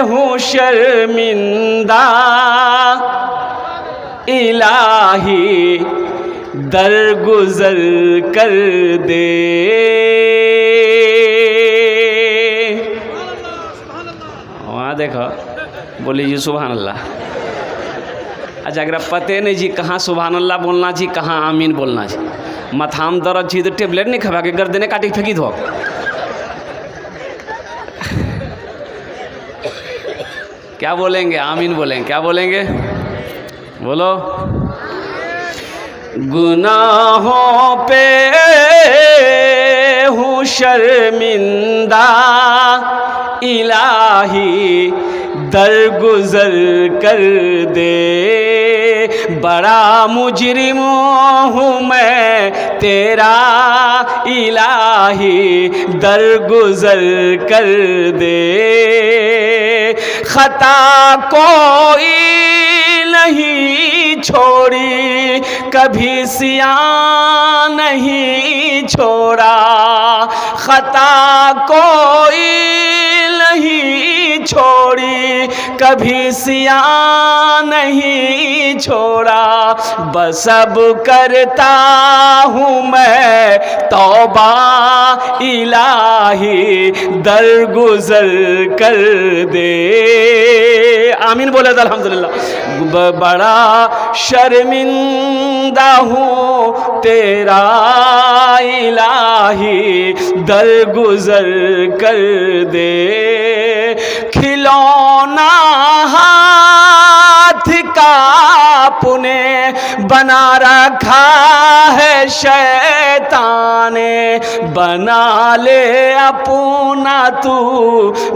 हूँ शर्मिंदा इलाही दरगुजर कर दे। वहाँ देखो बोली जी सुभान अल्लाह। अच्छा अगर पते नहीं जी कहाँ सुभान अल्लाह बोलना जी कहाँ आमीन बोलना जी। मथाम दर्द जी तो टेबलेट नहीं खबा के गर्दने काटी फेंकी दो। क्या बोलेंगे? आमीन बोलेंगे। क्या बोलेंगे? बोलो। गुनाहों पे हूँ शर्मिंदा इलाही दरगुजर कर दे। बड़ा मुजरिम हूँ मैं तेरा इलाही दरगुजर कर दे। खता कोई नहीं छोड़ी कभी सियां नहीं छोड़ा। खता कोई नहीं छोड़ी कभी सियां नहीं छोड़ा। बस अब करता हूँ मैं तौबा इलाही दरगुजर कर दे। आमीन बोले तो अल्हम्दुलिल्लाह। बड़ा शर्मिंदा हूँ तेरा इलाही दरगुजर कर दे। खिलौना हाथ का पुने बना रखा है शैतान ने। बना ले अपना तू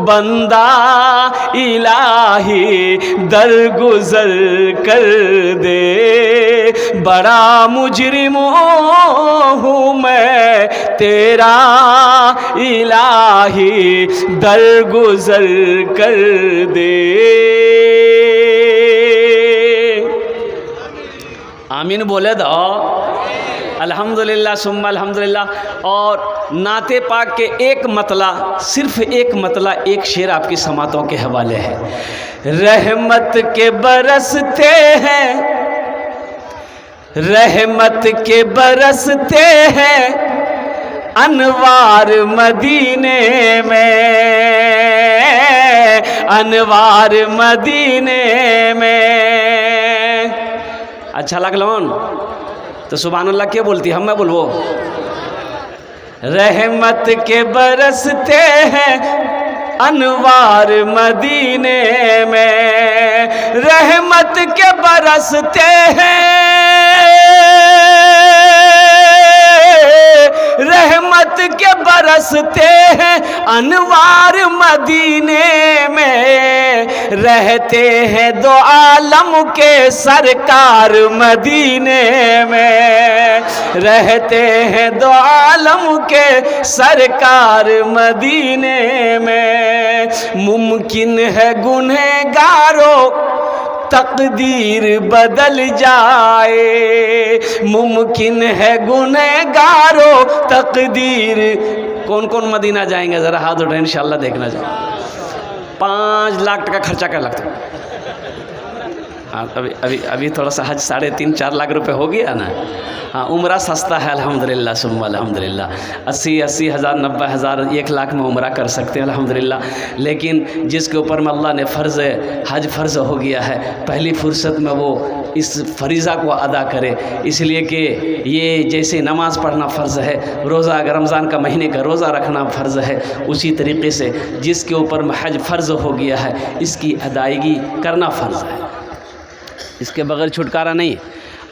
बंदा इलाही दरगुजर कर दे। बड़ा मुजरिम हूँ मैं तेरा इलाही दरगुजर कर दे। आमीन बोले दो अल्हम्दुलिल्लाह सुम्मा अल्हम्दुलिल्लाह। और नाते पाक के एक मतला, सिर्फ एक मतला, एक शेर आपकी समातों के हवाले है। रहमत के बरसते हैं, रहमत के बरसते हैं अनवार मदीने में, अनवार मदीने में। अच्छा लगलोन तो सुभान अल्लाह क्या बोलती हम मैं बोलबो। रहमत के बरसते हैं अनवार मदीने में, रहमत के बरसते हैं, रहमत के बरसते हैं अनवार मदीने में। रहते हैं दो आलम के सरकार मदीने में, रहते हैं दो आलम के सरकार मदीने में। मुमकिन है गुनहगारों तकदीर बदल जाए, मुमकिन है गुनहगारों तकदीर। कौन कौन मदीना जाएंगे ज़रा हाथ उठाएं इंशाल्लाह देखना चाहिए। 5 लाख टका खर्चा कर लगता है। हाँ अभी थोड़ा सा हज 3.5-4 लाख रुपए हो गया ना। हाँ उम्रा सस्ता है अल्हम्दुलिल्लाह सुम्मा अल्हम्दुलिल्लाह। 80 हज़ार 90 हज़ार 1 लाख में उम्रा कर सकते हैं अल्हम्दुलिल्लाह। लेकिन जिसके ऊपर में अल्लाह ने फ़र्ज़ हज फ़र्ज़ हो गया है, पहली फ़ुर्सत में वो इस फरीज़ा को अदा करे। इसलिए कि ये जैसे नमाज़ पढ़ना फ़र्ज़ है, रोज़ा अगर रमज़ान का महीने का रोज़ा रखना फ़र्ज़ है, उसी तरीके से जिसके ऊपर में हज फ़र्ज़ हो गया है इसकी अदायगी करना फ़र्ज़ है, इसके बगैर छुटकारा नहीं।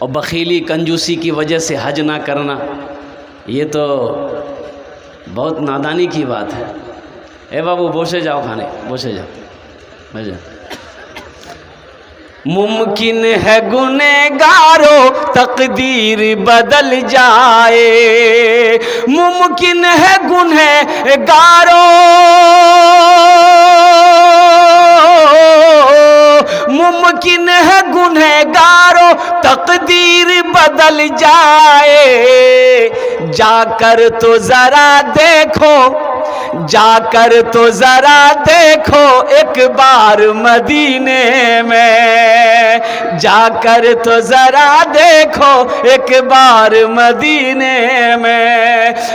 और बखीली कंजूसी की वजह से हज ना करना ये तो बहुत नादानी की बात है। ए बाबू बोसे जाओ खाने, बोसे जाओ भैया। मुमकिन है गुनहगारों तकदीर बदल जाए, मुमकिन है गुनहगारों, मुमकिन है गुनहगारों तकदीर बदल जाए। जाकर तो जरा देखो, जाकर तो जरा देखो एक बार मदीने में, जाकर तो जरा देखो एक बार मदीने में।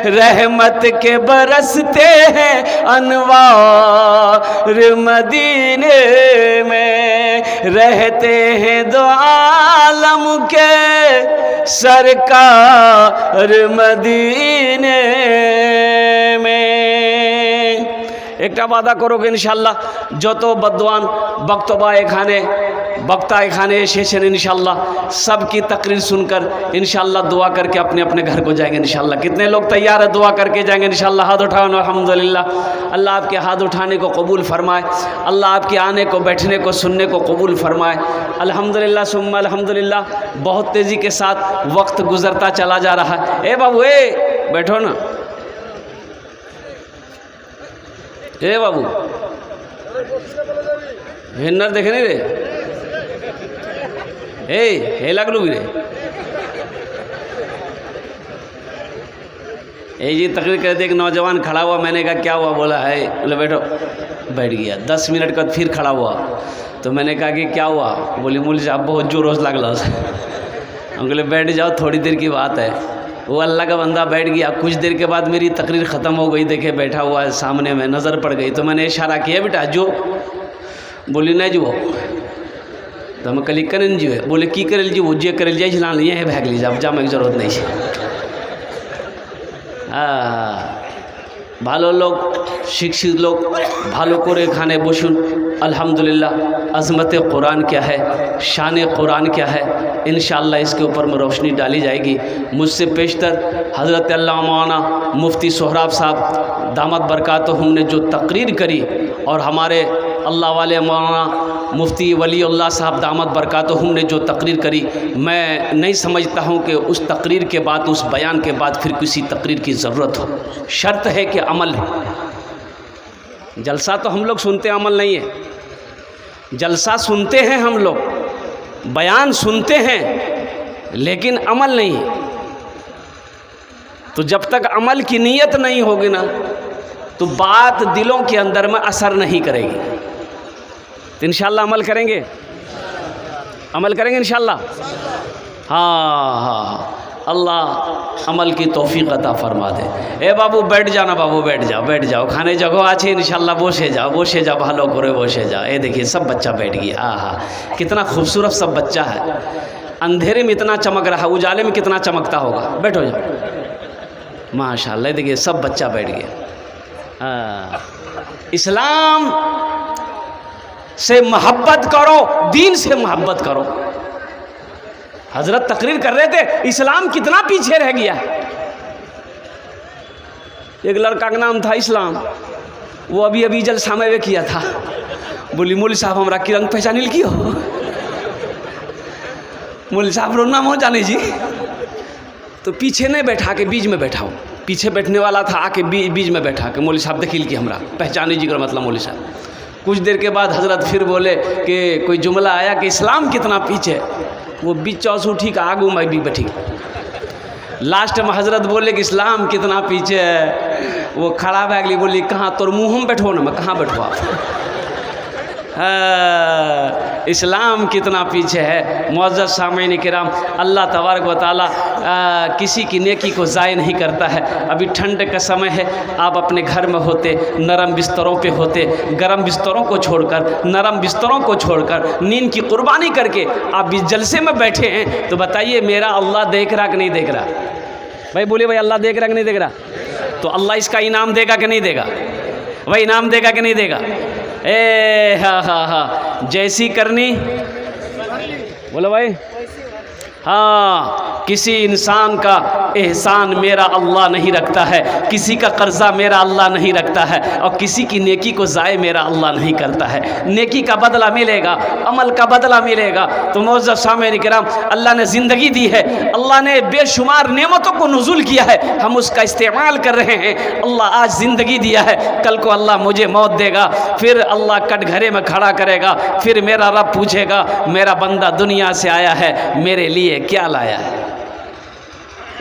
रहमत के बरसते हैं अनवार मदीने में, रहते हैं दो आलम के सरकार मदीने में। একটা वादा করোগে ইনশাআল্লাহ, যত बदवान बक्तबा एखाने एसेছেন इंशाल्लाह सबकी तकरीर सुनकर इंशाल्लाह दुआ करके अपने अपने घर को जाएंगे इंशाल्लाह। कितने लोग तैयार है दुआ करके जाएंगे इंशाल्लाह? हाथ उठाओ। अल्हम्दुलिल्लाह। अल्लाह आपके हाथ उठाने को कबूल फरमाए, अल्लाह आपके आने को बैठने को सुनने को कबूल फरमाए। अल्हम्दुलिल्लाह सुम्मा अल्हम्दुलिल्लाह। बहुत तेज़ी के साथ वक्त गुजरता चला जा रहा है। ए बाबू ए बैठो ना, ए बाबू हेन्नर देखे नहीं रे, हे लगलू रे। ये तकरीर करते एक नौजवान खड़ा हुआ, मैंने कहा क्या हुआ? बोला है, बोले बैठो। बैठ गया। 10 मिनट बाद फिर खड़ा हुआ, तो मैंने कहा कि क्या हुआ? बोली मूल साहब बहुत जोरों लगला। हम बोले बैठ जाओ, थोड़ी देर की बात है। वो अल्लाह का बंदा बैठ गया। कुछ देर के बाद मेरी तकरीर ख़त्म हो गई, देखे बैठा हुआ है सामने में, नज़र पड़ गई। तो मैंने इशारा किया बेटा जो। बोली नहीं जो। तो हम कल करें जी, बोले की करल जी? वो जे करल जाए ला लिए है भाग लीजिए, अब जाने की जरूरत नहीं है। ভালো লোক, শিক্ষিত লোক ভালো করে এখানে বসুন। अल्हम्दुलिल्लाह। अज़मत कुरान क्या है, शान कुरान क्या है, इंशाअल्लाह इसके ऊपर में रोशनी डाली जाएगी। मुझसे पेशतर हज़रत अल्लामा मौलाना मुफ्ती सोहराब साहब दामत बरकातुहुम ने जो तकरीर करी, और हमारे अल्लाह वाले मौलाना मुफ्ती वलीउल्लाह साहब दामत बरकातुहुम ने जो तकरीर करी, मैं नहीं समझता हूँ कि उस तकरीर के बाद, उस बयान के बाद फिर किसी तकरीर की ज़रूरत हो। शर्त है कि अमल है। जलसा तो हम लोग सुनते, अमल नहीं है। जलसा सुनते हैं हम लोग, बयान सुनते हैं, लेकिन अमल नहीं है। तो जब तक अमल की नीयत नहीं होगी ना, तो बात दिलों के अंदर में असर नहीं करेगी। तो इंशाल्लाह अमल करेंगे, अमल करेंगे इंशाल्लाह। हाँ, अल्लाह अमल की तौफीक अता फरमा दे। ए बाबू बैठ जाना, बाबू बैठ जाओ। खाने जगह आछे इंशाल्लाह, बसे जाओ भालो करे बसे जाओ। ये देखिए सब बच्चा बैठ गया। आहा, कितना खूबसूरत सब बच्चा है। अंधेरे में इतना चमक रहा, उजाले में कितना चमकता होगा। बैठो जाओ, माशाल्लाह। देखिए सब बच्चा बैठ गया। इस्लाम से मोहब्बत करो, दीन से मोहब्बत करो। हजरत तकरीर कर रहे थे, इस्लाम कितना पीछे रह गया। एक लड़का का नाम था इस्लाम, वो अभी जलसा में किया था। बोली मौली साहब हमरा की रंग पहचान की हो? मौली साहब रो नाम हो जाने जी। तो पीछे नहीं बैठा के बीच में बैठाओ। पीछे बैठने वाला था, आके बीच में बैठा के मौली साहब देखिल की हमरा पहचाने जी का मतलब मौली साहब। कुछ देर के बाद हजरत फिर बोले कि कोई जुमला आया कि इस्लाम कितना पीछे। वो बीच चौसू ठीक आगू मैं भी बैठी। लास्ट में हजरत बोले कि इस्लाम कितना पीछे है। वो खड़ा भाग ली, बोली कहाँ तोर मुँह में बैठो ना, मैं कहाँ बैठवा। इस्लाम कितना पीछे है। मुअज़्ज़ज़ सामीन किराम, अल्लाह तबारक व तआला किसी की नेकी को ज़ाय नहीं करता है। अभी ठंड का समय है, आप अपने घर में होते, नरम बिस्तरों पे होते, गरम बिस्तरों को छोड़कर, नरम बिस्तरों को छोड़कर, नींद की कुर्बानी करके आप इस जलसे में बैठे हैं, तो बताइए मेरा अल्लाह देख रहा कि नहीं देख रहा? भाई बोले भाई अल्लाह देख रहा कि नहीं देख रहा? तो अल्लाह इसका इनाम देगा कि नहीं देगा? भाई इनाम देगा कि नहीं देगा? हाँ, जैसी करनी बोलो भाई। हाँ, किसी इंसान का एहसान मेरा अल्लाह नहीं रखता है, किसी का कर्जा मेरा अल्लाह नहीं रखता है, और किसी की नेकी को ज़ाय मेरा अल्लाह नहीं करता है। नेकी का बदला मिलेगा, अमल का बदला मिलेगा। तो मुअज़्ज़ज़ सामीन किराम, अल्लाह ने ज़िंदगी दी है, अल्लाह ने बेशुमार नेमतों को नुज़ूल किया है, हम उसका इस्तेमाल कर रहे हैं। अल्लाह आज ज़िंदगी दिया है, कल को अल्लाह मुझे मौत देगा, फिर अल्लाह कटघरे में खड़ा करेगा, फिर मेरा रब पूछेगा मेरा बंदा दुनिया से आया है, मेरे लिए क्या लाया है।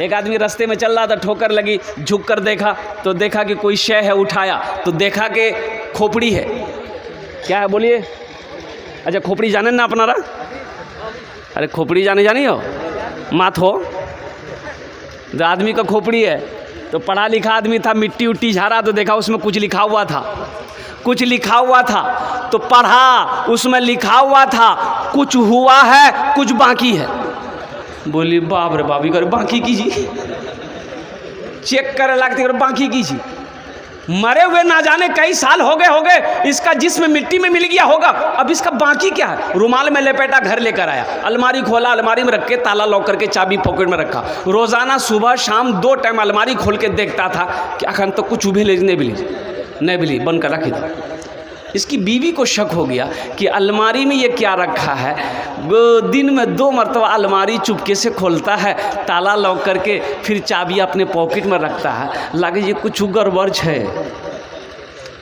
एक आदमी रास्ते में चल रहा था, ठोकर लगी, झुक कर देखा तो देखा कि कोई शय है, उठाया तो देखा कि खोपड़ी है। क्या है बोलिए? अच्छा खोपड़ी जाने ना अपनारा? अरे खोपड़ी जाने हो माथ हो जो आदमी का खोपड़ी है तो पढ़ा लिखा आदमी था, मिट्टी उट्टी झाड़ा तो देखा उसमें कुछ लिखा हुआ था, कुछ लिखा हुआ था तो पढ़ा, उसमें लिखा हुआ था कुछ हुआ है कुछ बाकी है। बोली बाप रे बाप, कर बाकी कीजिए, चेक करे लगती कर बाकी कीजिए। मरे हुए ना जाने कई साल हो गए, इसका जिस्म मिट्टी में मिल गया होगा, अब इसका बाकी क्या है? रुमाल में लपेटा घर लेकर आया, अलमारी खोला, अलमारी में रख के ताला लॉक करके चाबी पॉकेट में रखा। रोजाना सुबह शाम 2 टाइम अलमारी खोल के देखता था क्या खान तो कुछ उभे ले नहीं बिली बन कर रखी था। इसकी बीवी को शक हो गया कि अलमारी में ये क्या रखा है। वो दिन में 2 मरतबा अलमारी चुपके से खोलता है, ताला लॉक करके फिर चाबी अपने पॉकेट में रखता है। लगे ये कुछ गड़बड़ है,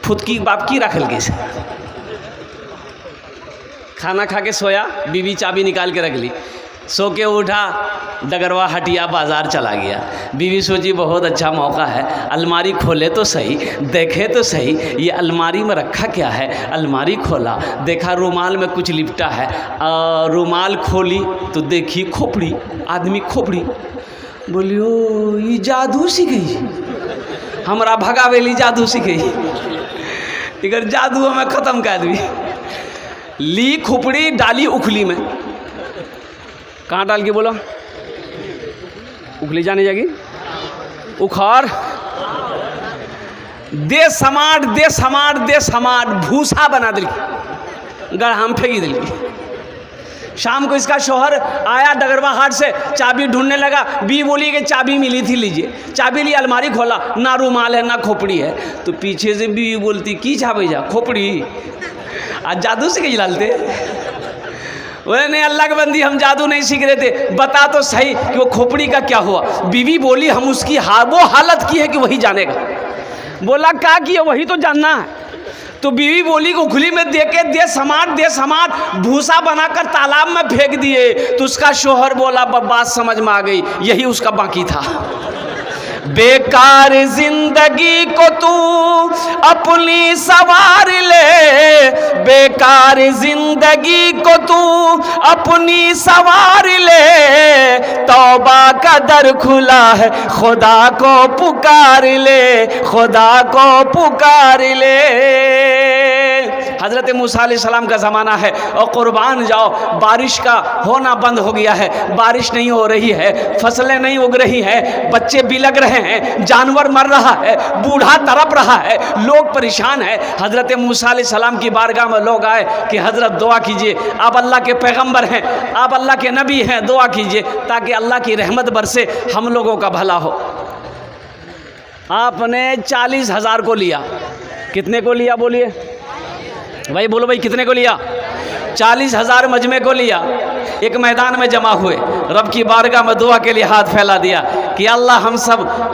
फुदकी बाप की रखल गई। खाना खा के सोया, बीवी चाबी निकाल के रख ली, सो के उठा, डगरवा हटिया बाज़ार चला गया। बीवी सोची बहुत अच्छा मौका है, अलमारी खोले तो सही, देखे तो सही ये अलमारी में रखा क्या है। अलमारी खोला, देखा रुमाल में कुछ लिपटा है, रुमाल खोली तो देखी खोपड़ी, आदमी खोपड़ी। बोली ओ ये जादू सीखी, हमरा भगावेली जादू सीखी, इधर जादू हमें ख़त्म कर दी। ली खोपड़ी डाली उखली में, कहाँ डाल के बोला? उखली जाने जाएगी, उखाड़ दे समाट दे समाट दे समाट, भूसा बना दिल, गढ़ा में फेंकी दिल। शाम को इसका शौहर आया डगरवा हाट से, चाबी ढूंढने लगा। बी बोली कि चाबी मिली थी, लीजिए। चाबी ली, अलमारी खोला, ना रुमाल है ना खोपड़ी है। तो पीछे से बी बोलती की छापे जा खोपड़ी, आज जादू से कहीं डालते। बोले नहीं अल्लाह के बंदी, हम जादू नहीं सीख रहे थे, बता तो सही कि वो खोपड़ी का क्या हुआ। बीवी बोली हम उसकी वो हालत की है कि वही जानेगा। बोला क्या किया, वही तो जानना है। तो बीवी बोली कि उखली में देके दे समाट भूसा बनाकर तालाब में फेंक दिए। तो उसका शोहर बोला बात समझ में आ गई, यही उसका बाकी था। बेकार जिंदगी को तू अपनी सवार ले, बेकार जिंदगी को तू अपनी सवार ले, तौबा का दर खुला है खुदा को पुकार ले, खुदा को पुकार ले। हज़रत मूसा अलैहिस्सलाम का ज़माना है और कुर्बान जाओ, बारिश का होना बंद हो गया है, बारिश नहीं हो रही है, फसलें नहीं उग रही हैं, बच्चे बिलग रहे हैं, जानवर मर रहा है, बूढ़ा तड़प रहा है, लोग परेशान हैं। हज़रत मूसा अलैहिस्सलाम की बारगाह में लोग आए कि हज़रत दुआ कीजिए, आप अल्लाह के पैगंबर हैं, आप अल्लाह के नबी हैं, दुआ कीजिए ताकि अल्लाह की रहमत बरसे, हम लोगों का भला हो। आपने 40,000 को लिया, कितने को लिया बोलिए भाई, बोलो भाई कितने को लिया? 40,000 मजमे को लिया। एक मैदान में जमा हुए, रब की बारगाह में दुआ के लिए हाथ फैला दिया कि अल्लाह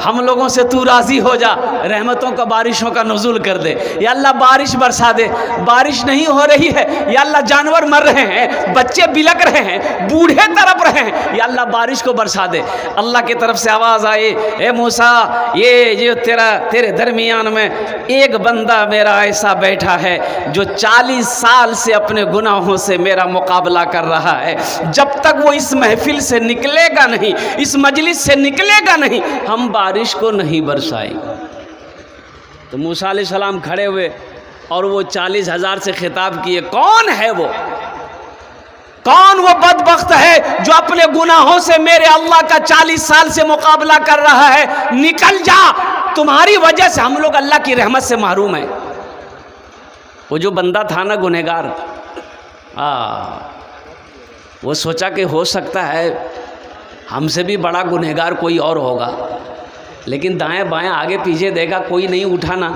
हम लोगों से तू राज़ी हो जा, रहमतों का बारिशों का नुज़ूल कर दे, या अल्लाह बारिश बरसा दे। बारिश नहीं हो रही है, या अल्लाह जानवर मर रहे हैं, बच्चे बिलक रहे हैं, बूढ़े तड़प रहे हैं, या अल्लाह बारिश को बरसा दे। अल्लाह की तरफ से आवाज़ आई, ए मूसा ये जो तेरे दरमियान में एक बंदा मेरा ऐसा बैठा है जो 40 साल से अपने गुनाहों से मेरा मुकाबला कर रहा है, जब तक वो इस महफिल से निकलेगा नहीं, इस मजलिस से निकलेगा नहीं, हम बारिश को नहीं बरसाएंगे। तो मूसा अलैहिस्सलाम खड़े हुए और वो 40,000 से खिताब किए, कौन है वो? कौन वो बदबख्त है जो अपने गुनाहों से मेरे अल्लाह का 40 साल से मुकाबला कर रहा है? निकल जा, तुम्हारी वजह से हम लोग अल्लाह की रहमत से महरूम हैं। वो जो बंदा था ना गुनहगार, वो सोचा कि हो सकता है हमसे भी बड़ा गुनहगार कोई और होगा, लेकिन दाएं बाएं आगे पीछे देखा कोई नहीं उठा ना,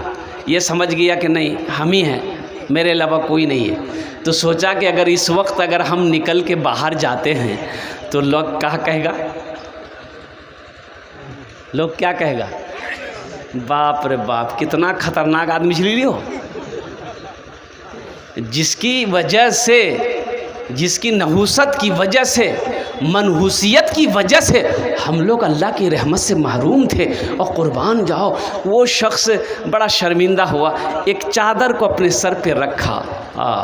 ये समझ गया कि नहीं हम ही हैं, मेरे अलावा कोई नहीं है। तो सोचा कि अगर इस वक्त अगर हम निकल के बाहर जाते हैं तो लोग क्या कहेगा, लोग क्या कहेगा? बाप रे बाप, कितना खतरनाक आदमी चली हो, जिसकी वजह से, जिसकी नहुसत की वजह से, मनहूसियत की वजह से हम लोग अल्लाह की रहमत से महरूम थे। और कुर्बान जाओ, वो शख्स बड़ा शर्मिंदा हुआ, एक चादर को अपने सर पे रखा, हाँ।